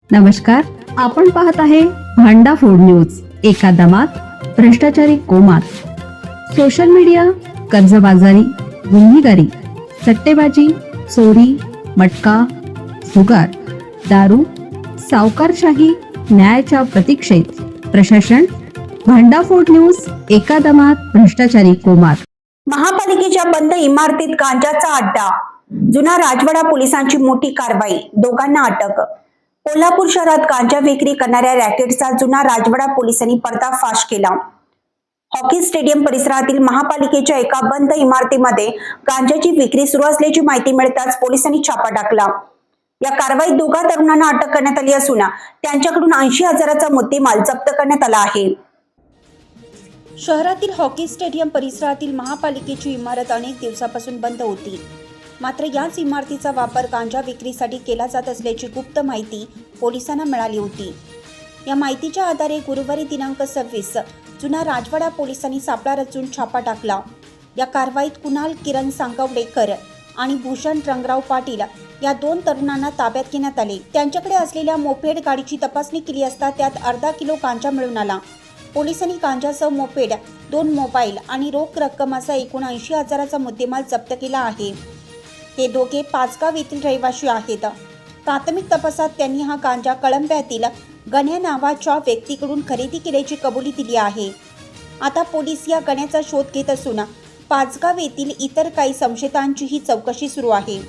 नमस्कार, आपण पाहत आहे भांडा फोड न्यूज. एका दमात भ्रष्टाचारी कोमात. सोशल मीडिया, कर्जबाजारी, गुन्हेगारी, सट्टेबाजी, चोरी, मटका, जुगार, दारू, सावकारशाही, न्यायाच्या प्रतीक्षेत प्रशासन. भांडाफोड न्यूज. एका दमात भ्रष्टाचारी कोमात. महापालिकेच्या बंद इमारतीत गांजाचा अड्डा. जुना राजवाडा पोलिसांची मोठी कारवाई, दोघांना अटक. कोल्हापूर शहरात गांजा विक्री करणाऱ्या रॅकेटचा जुना राजवाडा पोलिसांनी पर्दाफाश केला. हॉकी स्टेडियम परिसरातील महापालिकेच्या एका बंद इमारतीमध्ये गांजाची विक्री सुरू असल्याची माहिती मिळताच पोलिसांनी छापा टाकला. या कारवाईत दोघा तरुणांना अटक करण्यात आली असून त्यांच्याकडून 80,000चा मुद्देमाल जप्त करण्यात आला आहे. शहरातील हॉकी स्टेडियम परिसरातील महापालिकेची इमारत अनेक दिवसापासून बंद होती. मात्र याच इमारतीचा वापर गांजा विक्रीसाठी केला जात असल्याची गुप्त माहिती पोलिसांना मिळाली होती. या माहितीच्या आधारे गुरुवारी दिनांक 26 जुना राजवाडा पोलिसांनी सापळा रचून छापा टाकला. या कारवाईत कुणाल किरण सांगवडेकर आणि भूषण रंगराव पाटील या दोन तरुणांना ताब्यात घेण्यात आले. त्यांच्याकडे असलेल्या मोपेड गाडीची तपासणी केली असता त्यात अर्धा किलो गांजा मिळून आला. पोलिसांनी गांजासह मोपेड, 2 मोबाईल आणि रोख रक्कम असा एकूण 80,000चा मुद्देमाल जप्त केला आहे. हे दोघे पाचगाव येथील रहिवासी आहेत. प्राथमिक तपासात त्यांनी हा गांजा कळंब्यातील गण्या नावाच्या व्यक्तीकडून खरेदी केल्याची कबुली दिली आहे. आता पोलीस या गण्याचा शोध घेत असून पाचगाव येथील इतर काही संशयितांचीही चौकशी सुरू आहे.